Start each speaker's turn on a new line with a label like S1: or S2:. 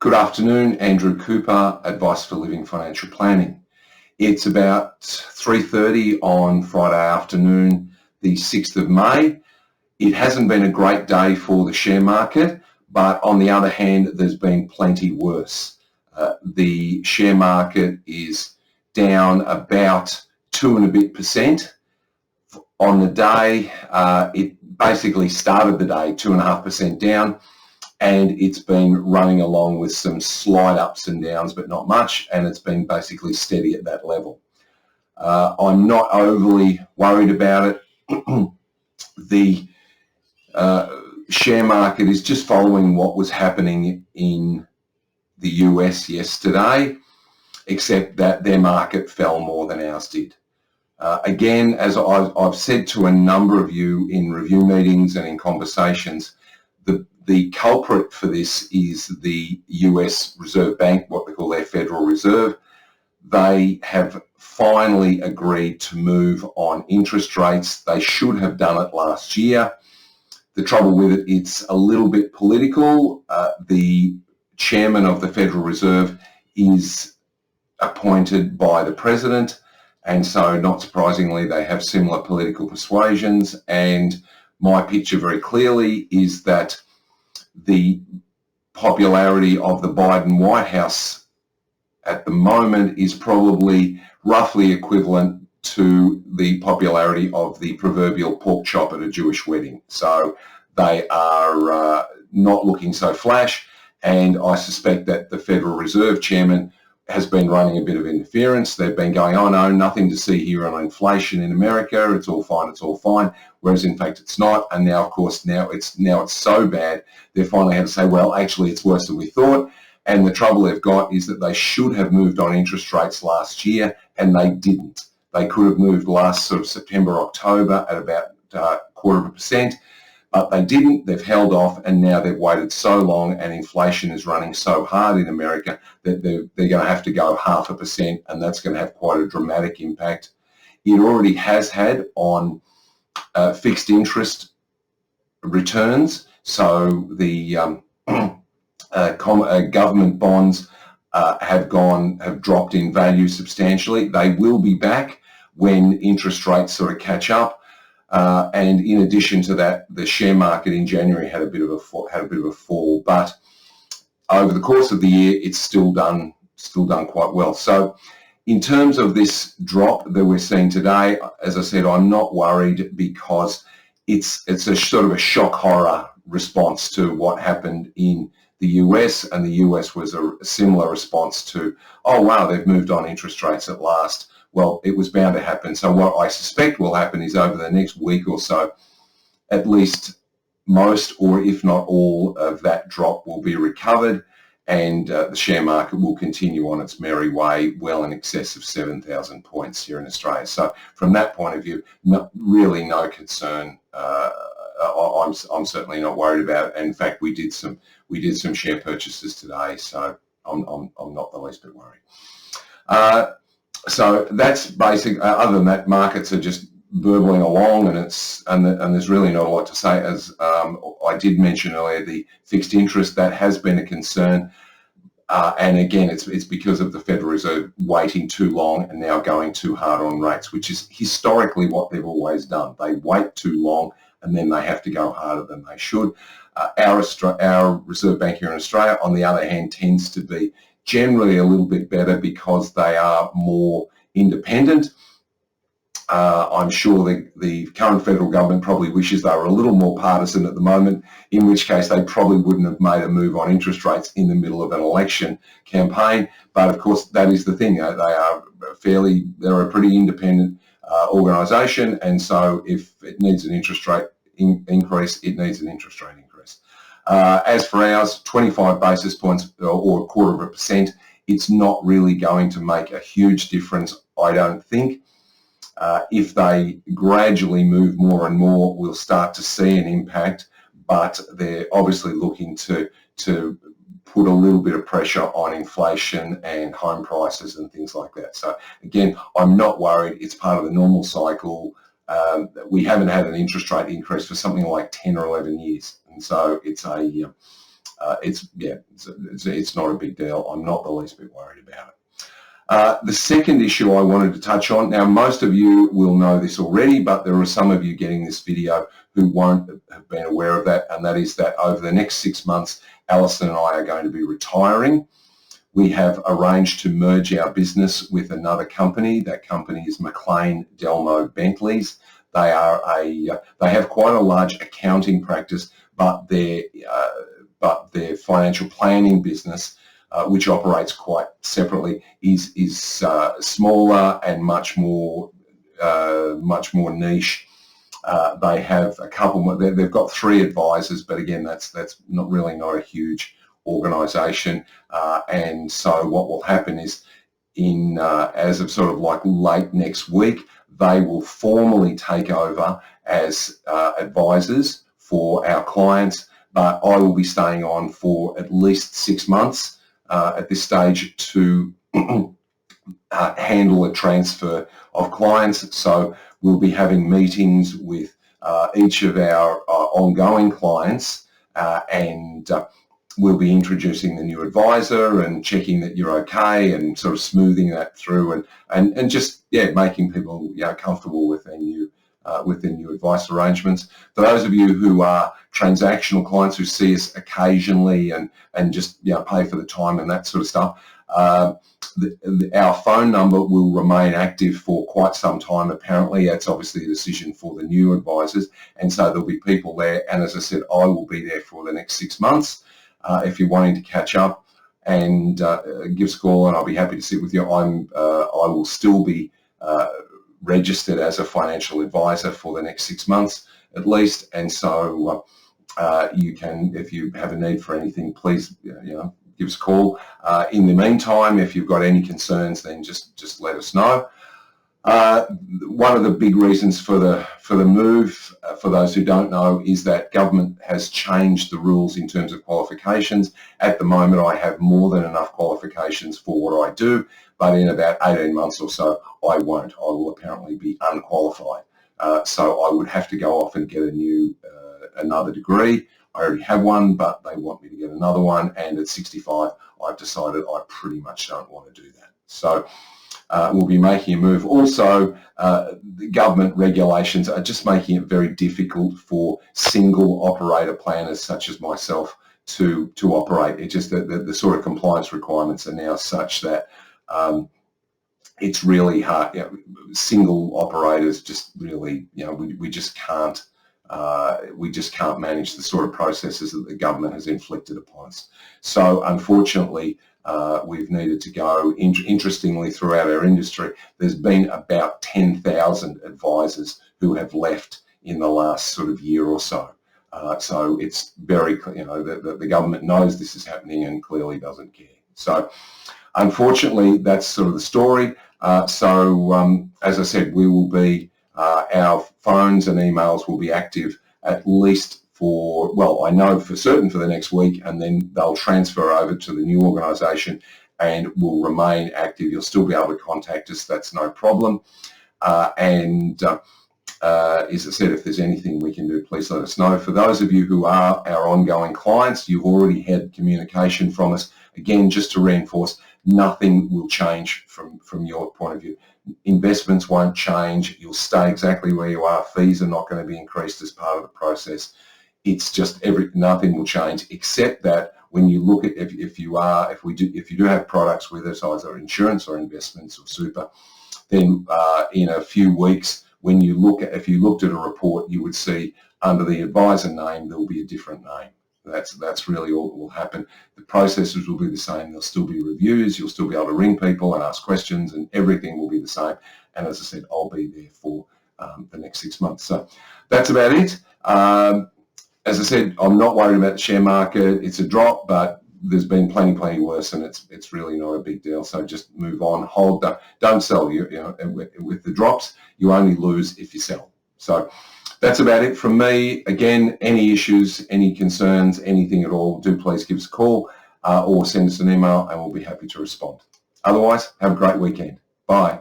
S1: Good afternoon, Andrew Cooper, Advice for Living Financial Planning. It's about 3:30 on Friday afternoon, the 6th of May. It hasn't been a great day for the share market, but on the other hand, there's been plenty worse. The share market is down about 2 and a bit percent. On the day, it basically started the day 2.5% down, and it's been running along with some slight ups and downs, but not much, and it's been basically steady at that level. I'm not overly worried about it. The share market is just following what was happening in the US yesterday, except that their market fell more than ours did. Again, as I've said to a number of you in review meetings and in conversations, the culprit for this is the US Reserve Bank, what they call their Federal Reserve. They have finally agreed to move on interest rates. They should have done it last year. The trouble with it, it's a little bit political. The chairman of the Federal Reserve is appointed by the president, and so not surprisingly they have similar political persuasions, and my picture very clearly is that the popularity of the Biden White House at the moment is probably roughly equivalent to the popularity of the proverbial pork chop at a Jewish wedding. So they are not looking so flash, and I suspect that the Federal Reserve Chairman has been running a bit of interference. They've been going, oh no, nothing to see here on inflation in America, it's all fine, whereas in fact it's not. And now, of course, now it's so bad, they finally had to say, well, actually it's worse than we thought. And the trouble they've got is that they should have moved on interest rates last year, and they didn't. They could have moved last sort of September, October at about 0.25%, but they didn't. They've held off, and now they've waited so long, and inflation is running so hard in America that they're going to have to go 0.5%, and that's going to have quite a dramatic impact. It already has had on fixed interest returns. So the government bonds have dropped in value substantially. They will be back when interest rates sort of catch up. And in addition to that, the share market in January had a bit of a fall, but over the course of the year, it's still done quite well. So in terms of this drop that we're seeing today, as I said, I'm not worried because it's a sort of a shock horror response to what happened in the US, and the US was a similar response to, oh wow, they've moved on interest rates at last. Well, it was bound to happen. So what I suspect will happen is over the next week or so, at least most, or if not all, of that drop will be recovered, and the share market will continue on its merry way, well in excess of 7,000 points here in Australia. So from that point of view, really no concern. I'm certainly not worried about it. In fact, we did some share purchases today, so I'm not the least bit worried. So that's basic. Other than that, markets are just burbling along, and there's really not a lot to say. As I did mention earlier, the fixed interest, that has been a concern, and again, it's because of the Federal Reserve waiting too long and now going too hard on rates, which is historically what they've always done. They wait too long, and then they have to go harder than they should. Our Reserve Bank here in Australia, on the other hand, tends to be generally a little bit better because they are more independent. I'm sure the current federal government probably wishes they were a little more partisan at the moment, in which case they probably wouldn't have made a move on interest rates in the middle of an election campaign. But of course, that is the thing. They're a pretty independent organisation, and so if it needs an interest rate increase, it needs an interest rate increase. As for ours, 25 basis points or 0.25%, it's not really going to make a huge difference, I don't think. If they gradually move more and more, we'll start to see an impact, but they're obviously looking to put a little bit of pressure on inflation and home prices and things like that. So again, I'm not worried. It's part of the normal cycle. We haven't had an interest rate increase for something like 10 or 11 years. And so it's it's not a big deal. I'm not the least bit worried about it. The second issue I wanted to touch on, now most of you will know this already, but there are some of you getting this video who won't have been aware of that, and that is that over the next 6 months, Alison and I are going to be retiring. We have arranged to merge our business with another company. That company is McLean Delmo Bentleys. They have quite a large accounting practice, but their financial planning business, which operates quite separately, is smaller and much more niche. They have a couple more. They've got 3 advisors, but again, that's not a huge organisation. And so what will happen is, as of sort of like late next week, they will formally take over as advisors for our clients. But I will be staying on for at least 6 months at this stage to handle a transfer of clients. So we'll be having meetings with each of our ongoing clients, and we'll be introducing the new advisor and checking that you're okay and sort of smoothing that through and just making people comfortable with their new advice arrangements. For those of you who are transactional clients who see us occasionally and just pay for the time and that sort of stuff, our phone number will remain active for quite some time. Apparently, it's obviously a decision for the new advisors, and so there'll be people there. And as I said, I will be there for the next 6 months. If you're wanting to catch up and give us a call, and I'll be happy to sit with you. I will still be registered as a financial advisor for the next 6 months at least, and so you can, if you have a need for anything, please give us a call. In the meantime, if you've got any concerns, then just let us know. One of the big reasons for the move, for those who don't know, is that government has changed the rules in terms of qualifications. At the moment, I have more than enough qualifications for what I do, but in about 18 months or so, I won't. I will apparently be unqualified. So I would have to go off and get another degree. I already have one, but they want me to get another one, and at 65, I've decided I pretty much don't want to do that. So we'll be making a move. Also, the government regulations are just making it very difficult for single operator planners such as myself to operate. It's just that the sort of compliance requirements are now such that it's really hard. Single operators just really, we just can't manage the sort of processes that the government has inflicted upon us. So unfortunately, we've needed to go. Interestingly, throughout our industry, there's been about 10,000 advisors who have left in the last sort of year or so. So it's very, the government knows this is happening and clearly doesn't care. So unfortunately, that's sort of the story. As I said, we will be, our phones and emails will be active at least for, well, I know for certain for the next week, and then they'll transfer over to the new organisation and will remain active. You'll still be able to contact us. That's no problem. As I said, if there's anything we can do, please let us know. For those of you who are our ongoing clients, you've already had communication from us. Again, just to reinforce, nothing will change from your point of view. Investments won't change. You'll stay exactly where you are. Fees are not going to be increased as part of the process. It's just nothing will change, except that when you look at if you do have products with us, either insurance or investments or super, then in a few weeks, if you looked at a report, you would see under the advisor name there will be a different name. That's really all that will happen. The processes will be the same. There'll still be reviews. You'll still be able to ring people and ask questions, and everything will be the same. And as I said, I'll be there for the next 6 months. So that's about it. As I said, I'm not worried about the share market. It's a drop, but there's been plenty worse, and it's really not a big deal. So just move on, hold. Don't sell. With the drops, you only lose if you sell. So that's about it from me. Again, any issues, any concerns, anything at all, do please give us a call or send us an email, and we'll be happy to respond. Otherwise, have a great weekend. Bye.